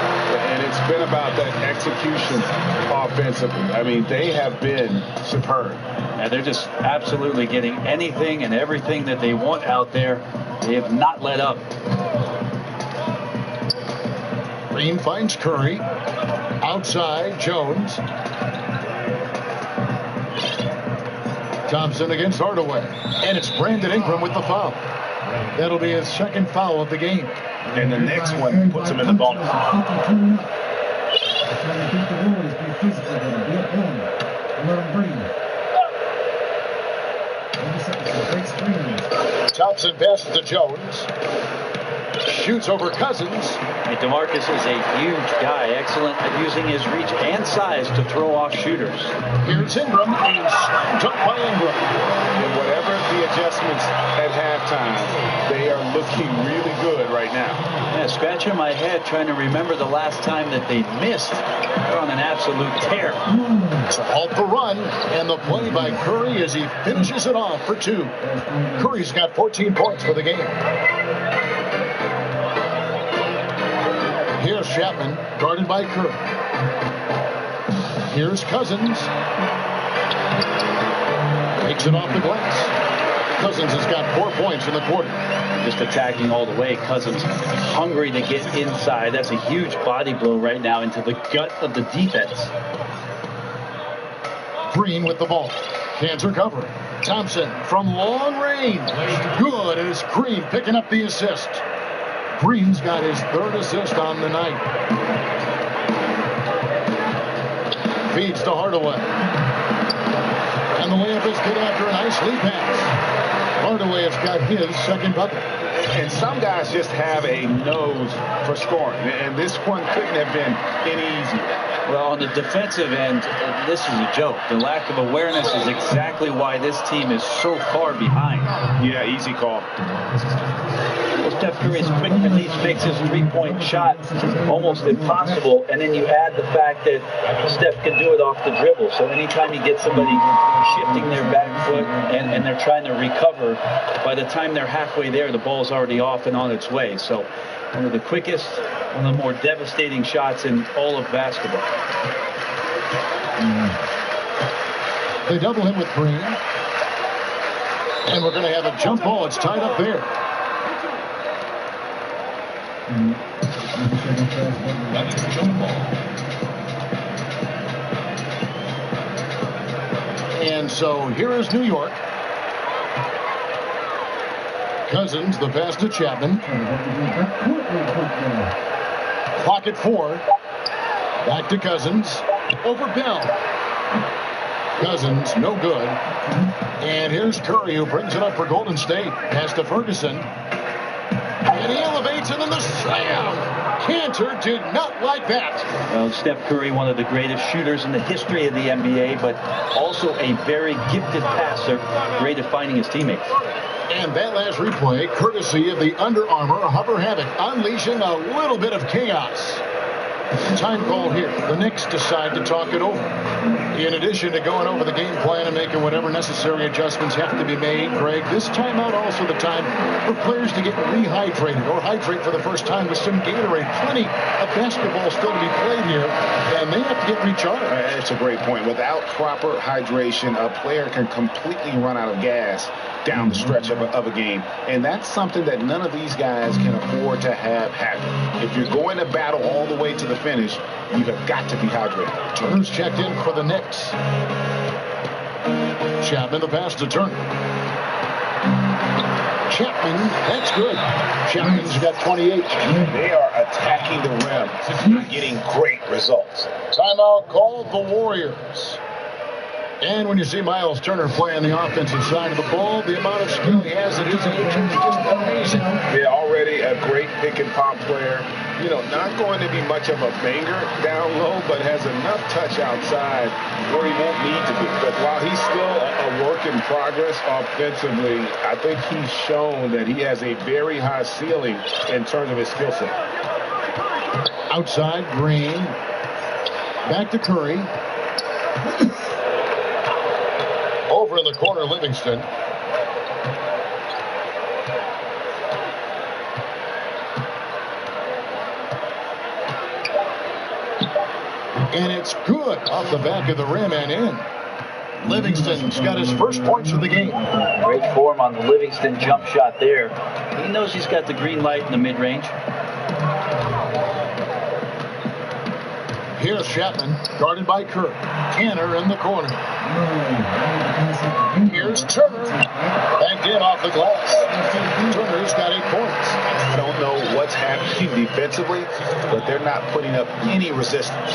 And it's been about that execution offensively. I mean, they have been superb. And they're just absolutely getting anything and everything that they want out there. They have not let up. Green finds Curry. Outside, Jones. Thompson against Hardaway. And it's Brandon Ingram with the foul. That'll be his second foul of the game. And the next one puts him in the bonus. Thompson passes to Jones. Shoots over Cousins. DeMarcus is a huge guy, excellent at using his reach and size to throw off shooters. Here's Ingram, and slammed up by Ingram. And whatever the adjustments at halftime, they are looking really good right now. Yeah, scratching my head trying to remember the last time that they missed. They're on an absolute tear. To halt the run, and the play by Curry as he finishes it off for 2. Curry's got 14 points for the game. Here's Chapman, guarded by Curry. Here's Cousins. Takes it off the glass. Cousins has got 4 points in the quarter. Just attacking all the way. Cousins hungry to get inside. That's a huge body blow right now into the gut of the defense. Green with the ball. Cantor covering. Thompson from long range. Good as Green picking up the assist. Green's got his 3rd assist on the night. Feeds to Hardaway. And the layup is good after a nice lead pass. Hardaway has got his 2nd bucket. And some guys just have a nose for scoring. And this one couldn't have been any easier. Well, on the defensive end, this is a joke. The lack of awareness is exactly why this team is so far behind. Yeah, easy call. Well, Steph Curry's quick release makes his three-point shot almost impossible, and then you add the fact that Steph can do it off the dribble. So anytime you get somebody shifting their back foot and they're trying to recover, by the time they're halfway there, the ball's already off and on its way. So one of the quickest, one of the more devastating shots in all of basketball. They double him with Green. And we're going to have a jump ball. It's tied up there. And so here is New York. Cousins, the pass to Chapman. Clock at 4. Back to Cousins. Over Bell. Cousins, no good. And here's Curry, who brings it up for Golden State. Pass to Ferguson. And he elevates it in the slam. Cantor did not like that. Well, Steph Curry, one of the greatest shooters in the history of the NBA, but also a very gifted passer, great at finding his teammates. And that last replay, courtesy of the Under Armour Hover Havoc, unleashing a little bit of chaos. Time call here. The Knicks decide to talk it over. In addition to going over the game plan and making whatever necessary adjustments have to be made, Greg, this timeout also the time for players to get rehydrated or hydrate for the first time with some Gatorade. Plenty of basketball still to be played here, and they have to get recharged. That's a great point. Without proper hydration, a player can completely run out of gas down the stretch of a game. And that's something that none of these guys can afford to have happen. If you're going to battle all the way to the finish, you have got to be hydrated. Turner's checked in for the Knicks. Chapman, the pass to Turner. Chapman, that's good. Chapman's got 28. They are attacking the rim and getting great results. Timeout called the Warriors. And when you see Miles Turner play on the offensive side of the ball, the amount of skill he has at his age is just amazing. Yeah, already a great pick and pop player. You know, not going to be much of a banger down low, but has enough touch outside where he won't need to be. But while he's still a work in progress offensively, I think he's shown that he has a very high ceiling in terms of his skill set. Outside, Green. Back to Curry. Over in the corner, Livingston. And it's good off the back of the rim and in. Livingston's got his first points of the game. Great form on the Livingston jump shot there. He knows he's got the green light in the mid-range. Here's Chapman, guarded by Curry. Tanner in the corner. Here's Turner. Backed in off the glass. Turner's got 8 points. I don't know what's happening defensively, but they're not putting up any resistance.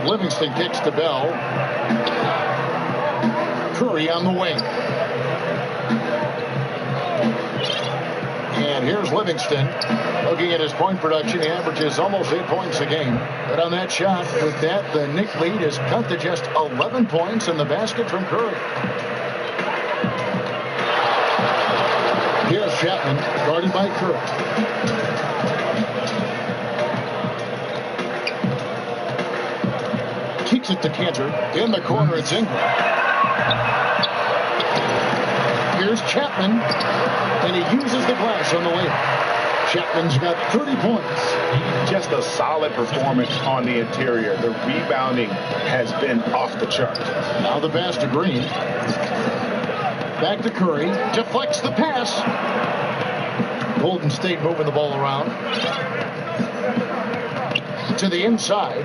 Livingston kicks to Bell. Curry on the wing. And here's Livingston. Looking at his point production, he averages almost 8 points a game. But on that shot, with that, the Knick lead is cut to just 11 points in the basket from Curry. Here's Chapman, guarded by Curry. Keeps it to Cantor. In the corner, it's Ingram. Here's Chapman, and he uses the glass on the layup. Chapman's got 30 points. Just a solid performance on the interior. The rebounding has been off the chart. Now the pass to Green. Back to Curry. Deflects the pass. Golden State moving the ball around. To the inside.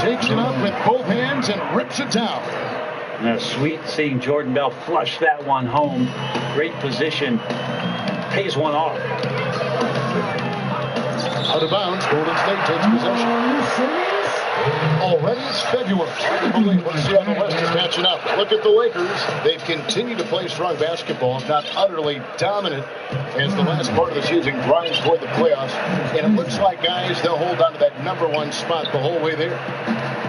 Takes it up with both hands and rips it down. Sweet seeing Jordan Bell flush that one home. Great position. Pays one off. Out of bounds. Golden State takes possession. Already it's February. Let's see how the West is matching up. Look at the Lakers. They've continued to play strong basketball, not utterly dominant as the last part of the season grinds toward the playoffs. And it looks like, guys, they'll hold on to that #1 spot the whole way there.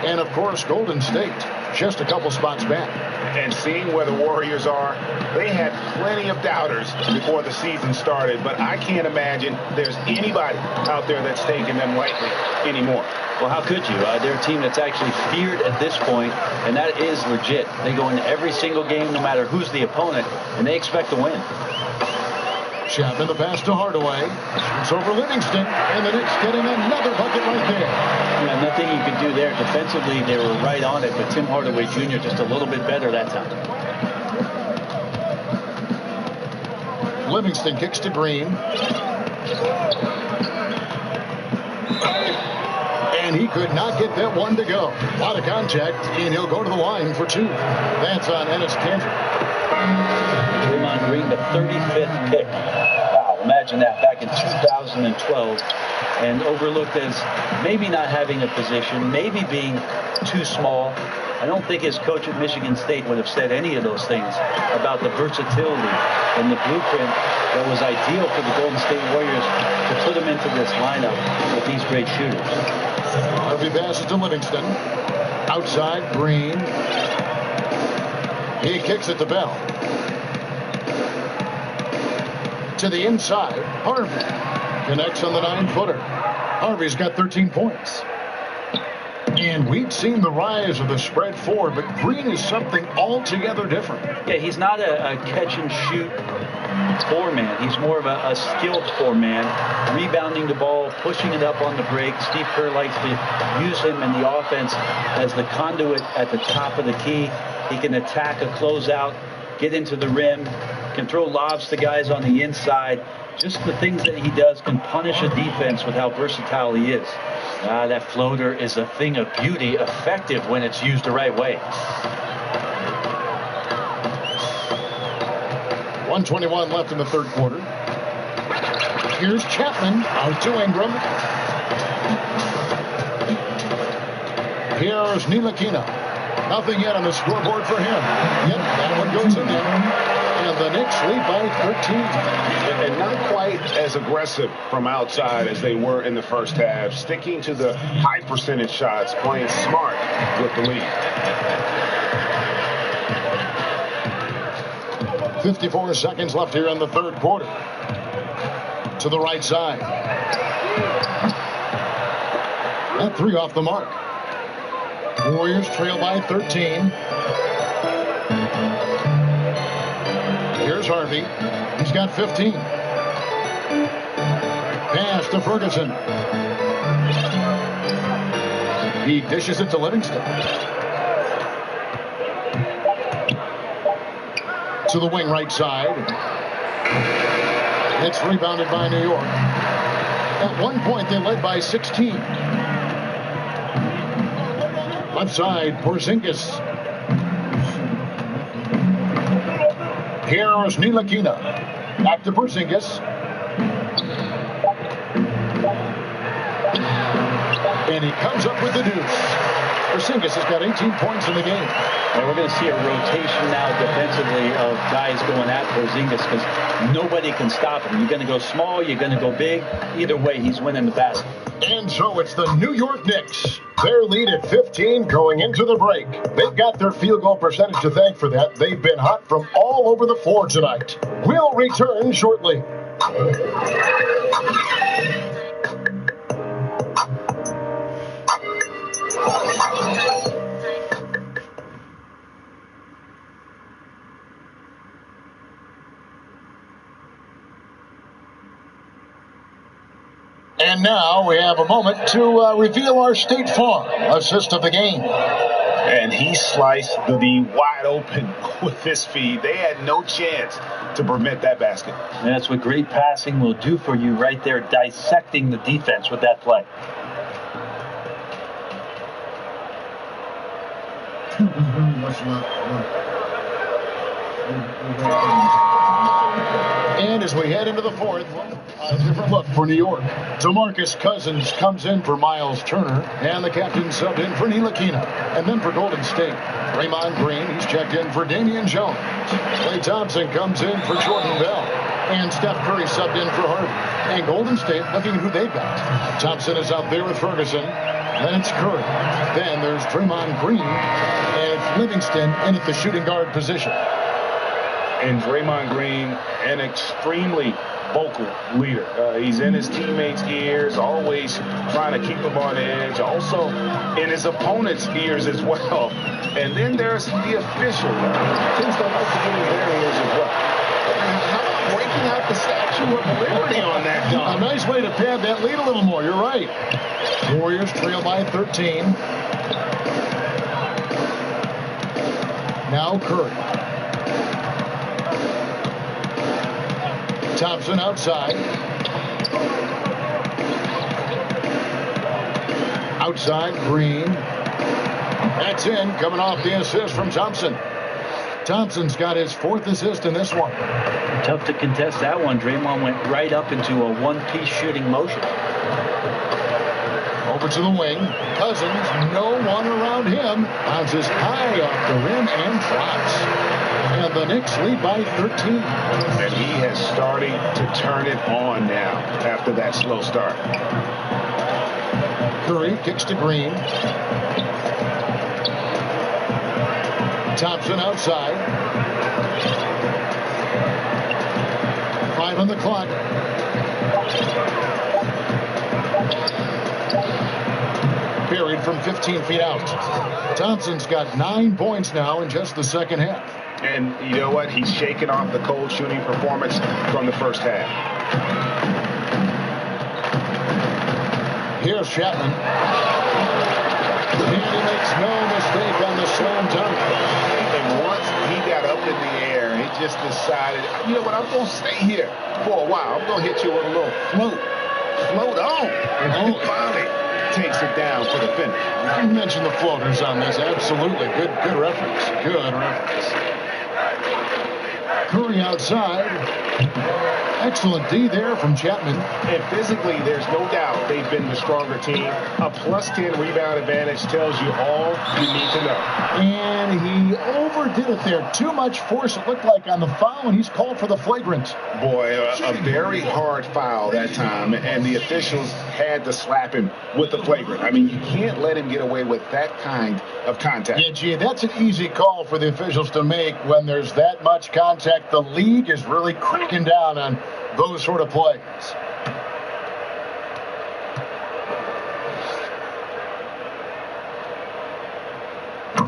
And, of course, Golden State just a couple spots back. And seeing where the Warriors are, they had plenty of doubters before the season started, but I can't imagine there's anybody out there that's taking them lightly anymore. Well, how could you? They're a team that's actually feared at this point, and that is legit. They go into every single game, no matter who's the opponent, and they expect to win. Chapman, the pass to Hardaway. It's over Livingston, and the Knicks getting another bucket right there. Yeah, nothing you could do there. Defensively, they were right on it, but Tim Hardaway Jr. just a little bit better that time. Livingston kicks to Green. And he could not get that one to go. A lot of contact, and he'll go to the line for 2. That's on Enes Kanter. Draymond Green, the 35th pick. Wow, imagine that back in 2012. And overlooked as maybe not having a position, maybe being too small. I don't think his coach at Michigan State would have said any of those things about the versatility and the blueprint that was ideal for the Golden State Warriors to put him into this lineup with these great shooters. Harvey passes to Livingston. Outside, Green. He kicks it to Bell. To the inside, Harvey connects on the 9-footer. Harvey's got 13 points. And we've seen the rise of the spread 4, but Green is something altogether different. Yeah, he's not a catch-and-shoot 4-man. He's more of a skilled 4-man, rebounding the ball, pushing it up on the break. Steve Kerr likes to use him in the offense as the conduit at the top of the key. He can attack a closeout, get into the rim, can throw lobs to guys on the inside. Just the things that he does can punish a defense with how versatile he is. That floater is a thing of beauty, effective when it's used the right way. 1:21 left in the third quarter. Here's Chapman out to Ingram. Here's Ntilikina. Nothing yet on the scoreboard for him. Yep, that one goes in there. And the Knicks lead by 13. And not quite as aggressive from outside as they were in the first half. Sticking to the high percentage shots, playing smart with the lead. 54 seconds left here in the third quarter. To the right side. That 3 off the mark. Warriors trail by 13. Here's Harvey. He's got 15. Pass to Ferguson. He dishes it to Livingston. To the wing right side. It's rebounded by New York. At one point, they led by 16. Left side, Porzingis. Here's Ntilikina. Back to Porzingis. And he comes up with the deuce. Porzingis has got 18 points in the game. And we're going to see a rotation now defensively of guys going at Porzingis because nobody can stop him. You're going to go small, you're going to go big. Either way, he's winning the basket. And so it's the New York Knicks. Their lead at 15 going into the break. They've got their field goal percentage to thank for that. They've been hot from all over the floor tonight. We'll return shortly. And now we have a moment to reveal our State Farm assist of the game. And he sliced the wide open with his feed. They had no chance to prevent that basket. And that's what great passing will do for you right there, dissecting the defense with that play. And as we head into the fourth, a different look for New York. DeMarcus Cousins comes in for Miles Turner, and the captain subbed in for Ntilikina. And then for Golden State, Draymond Green, he's checked in for Damian Jones. Klay Thompson comes in for Jordan Bell. And Steph Curry subbed in for Harden. And Golden State, looking at who they've got. Thompson is out there with Ferguson. Then it's Curry. Then there's Draymond Green and Livingston in at the shooting guard position. And Draymond Green, an extremely vocal leader. He's in his teammates' ears, always trying to keep them on edge, also in his opponent's ears as well. And then there's the official. Tends to like to get in their ears as well. How about breaking out the Statue of Liberty on that dunk? A nice way to pad that lead a little more. You're right. Warriors trail by 13. Now Curry. Thompson outside. Outside, Green. That's in, coming off the assist from Thompson. Thompson's got his fourth assist in this one. Tough to contest that one. Draymond went right up into a one-piece shooting motion. Over to the wing. Cousins, no one around him. Bounces high off the rim and drops. And the Knicks lead by 13. And he has started to turn it on now after that slow start. Curry kicks to Green. Thompson outside. 5 on the clock. Buried from 15 feet out. Thompson's got 9 points now in just the second half. And you know what? He's shaking off the cold shooting performance from the first half. Here's Chapman. And he makes no mistake on the slam dunk. And once he got up in the air, he just decided, you know what, I'm going to stay here for a while. I'm going to hit you with a little float. Float on. And he finally takes it down for the finish. You mentioned the floaters on this. Absolutely. Good reference. Good reference. Curry outside. Excellent D there from Chapman. And physically, there's no doubt they've been the stronger team. A +10 rebound advantage tells you all you need to know. And he overdid it there. Too much force, it looked like, on the foul, and he's called for the flagrant. Boy, a very hard foul that time, and the officials had to slap him with the flagrant. I mean, you can't let him get away with that kind of contact. Yeah, gee, that's an easy call for the officials to make when there's that much contact. The league is really cracking down on those sort of plays.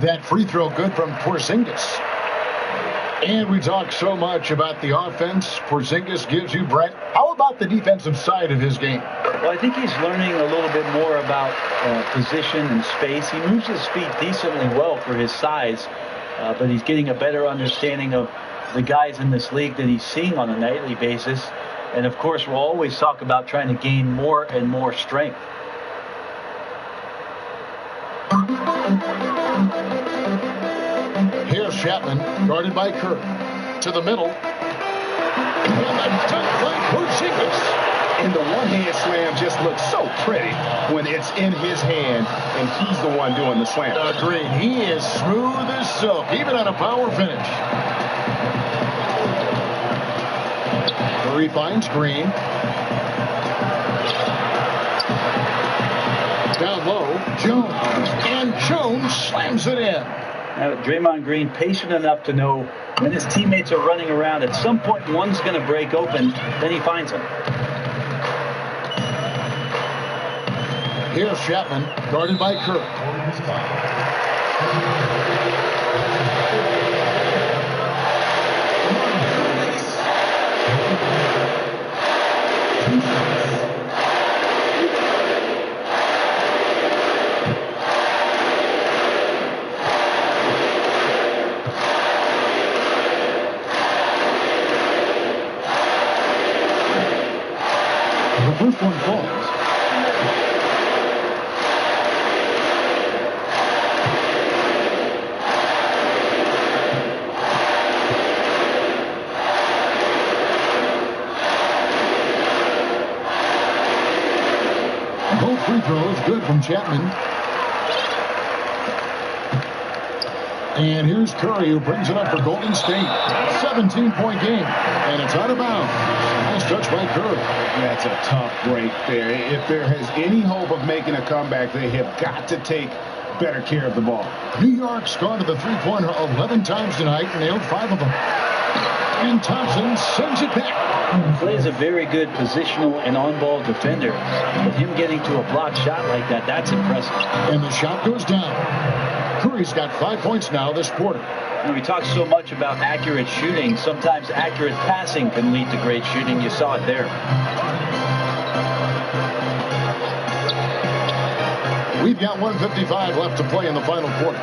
That free throw good from Porzingis. And we talk so much about the offense Porzingis gives you, Brent. How about the defensive side of his game? Well, I think he's learning a little bit more about position and space. He moves his feet decently well for his size, but he's getting a better understanding of the guys in this league that he's seeing on a nightly basis. And, of course, we'll always talk about trying to gain more and more strength. Here's Chapman, guarded by Curry. To the middle. And a dunk by Porzingis. And the one-hand slam just looks so pretty when it's in his hand and he's the one doing the slam. Agreed. He is smooth as silk, even on a power finish. Curry finds Green. Down low, Jones. And Jones slams it in. Now, Draymond Green patient enough to know when his teammates are running around, at some point one's going to break open, then he finds him. Here's Chapman, guarded by Kirk. The first one falls. Both free throws good from Chapman. And here's Curry, who brings it up for Golden State. 17-point game, and it's out of bounds. Nice touch by Curry. That's a tough break there. If there is any hope of making a comeback, they have got to take better care of the ball. New York's gone to the three-pointer 11 times tonight, nailed 5 of them. And Thompson sends it back. Clay is a very good positional and on-ball defender, but him getting to a blocked shot like that, that's impressive. And the shot goes down. Curry's got 5 points now this quarter. We talk so much about accurate shooting. Sometimes accurate passing can lead to great shooting. You saw it there. We've got 1:55 left to play in the final quarter.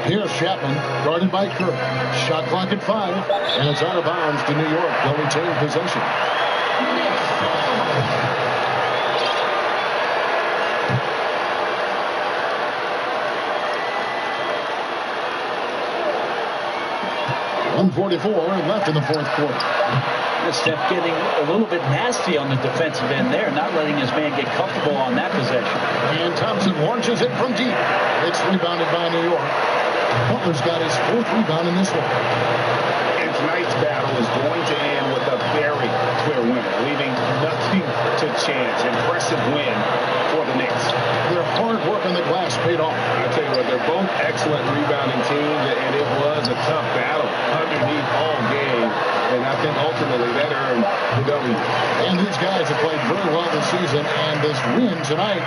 Here's Chapman, guarded by Kirk. Shot clock at 5, and it's out of bounds to New York. They'll retain possession. .144 left in the fourth quarter. Steph getting a little bit nasty on the defensive end there, not letting his man get comfortable on that possession. And Thompson launches it from deep. It's rebounded by New York. Butler's got his 4th rebound in this one. And tonight's battle is going to end with a very clear winner, leaving nothing to chance. Impressive win for the Knicks. Their hard work on the glass paid off. I tell you what, they're both excellent rebounding teams, and it was a tough battle underneath all game. And I think ultimately that earned the W. And these guys have played very well this season, and this win tonight,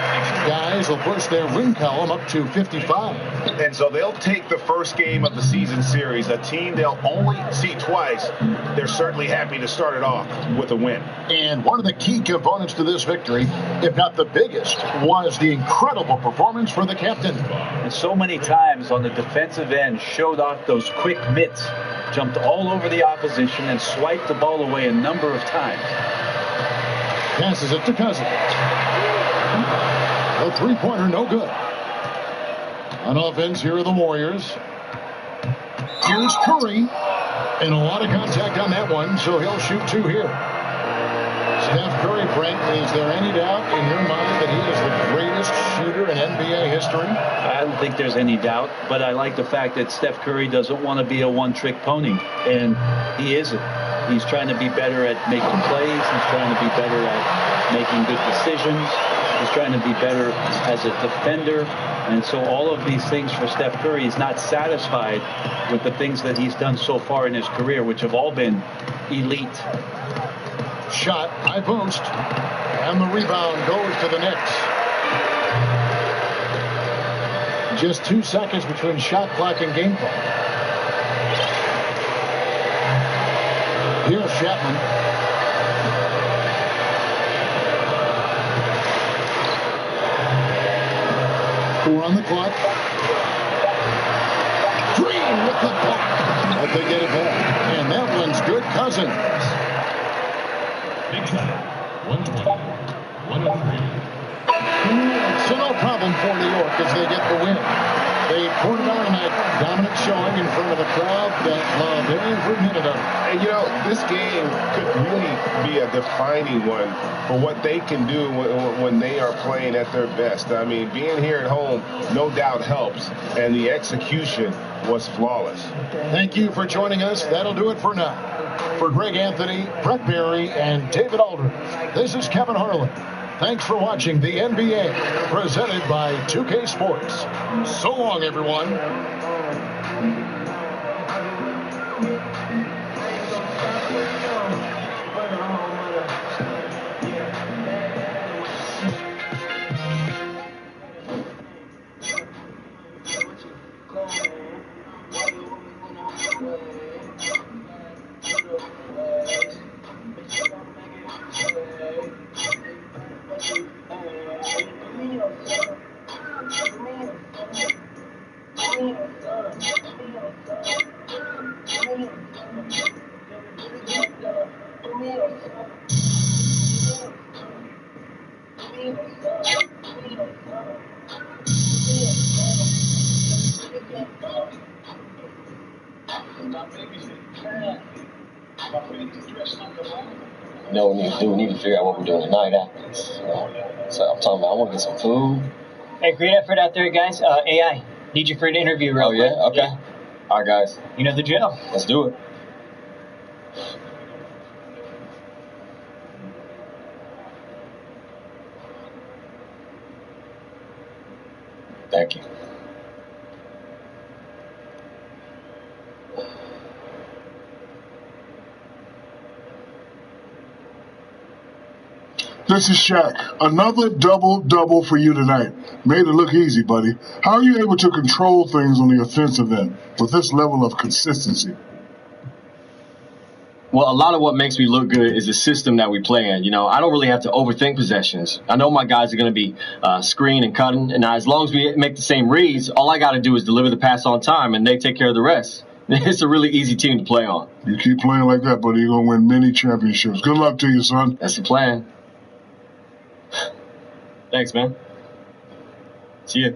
guys, will push their win column up to 55. And so they'll take the first game of the season series, a team they'll only see twice. They're certainly happy to start it off with a win. And one of the key components to this victory, if not the biggest, was the incredible performance for the captain. And so many times on the defensive end, showed off those quick mitts, jumped all over the opposition and swiped the ball away a number of times. Passes it to Cousins. A three-pointer, no good. On offense, here are the Warriors. Here's Curry. And a lot of contact on that one, so he'll shoot 2 here. Steph Curry, Frank, is there any doubt in your mind that he is the greatest shooter in NBA history? I don't think there's any doubt, but I like the fact that Steph Curry doesn't want to be a one-trick pony, and he isn't. He's trying to be better at making plays. He's trying to be better at making good decisions. He's trying to be better as a defender. And so all of these things for Steph Curry, is not satisfied with the things that he's done so far in his career, which have all been elite. Shot, high post, and the rebound goes to the Knicks. Just 2 seconds between shot clock and game clock. Here's Chapman. Four on the clock. Green with the block. But they get it back. And that one's good. Cousins. Big time. 120. 103. So no problem for New York as they get the win. They poured it on that dominant showing in front of a crowd that loved every minute of it. And, you know, this game could really be a defining one for what they can do when they are playing at their best. I mean, being here at home no doubt helps, and the execution was flawless. Thank you for joining us. That'll do it for now. For Greg Anthony, Brett Berry, and David Aldridge, this is Kevin Harlan. Thanks for watching the NBA, presented by 2K Sports. So long, everyone. You know what we need to do? We need to figure out what we're doing tonight after this. So I'm talking about I want to get some food. Hey, great effort out there, guys. AI, need you for an interview real quick. Oh, yeah? Okay. Yeah. All right, guys. You know the drill. Let's do it. Thank you. This is Shaq. Another double-double for you tonight. Made it look easy, buddy. How are you able to control things on the offensive end with this level of consistency? Well, a lot of what makes me look good is the system that we play in. You know, I don't really have to overthink possessions. I know my guys are going to be screen and cutting, and as long as we make the same reads, all I got to do is deliver the pass on time, and they take care of the rest. It's a really easy team to play on. You keep playing like that, buddy, you're going to win many championships. Good luck to you, son. That's the plan. Thanks, man. See ya.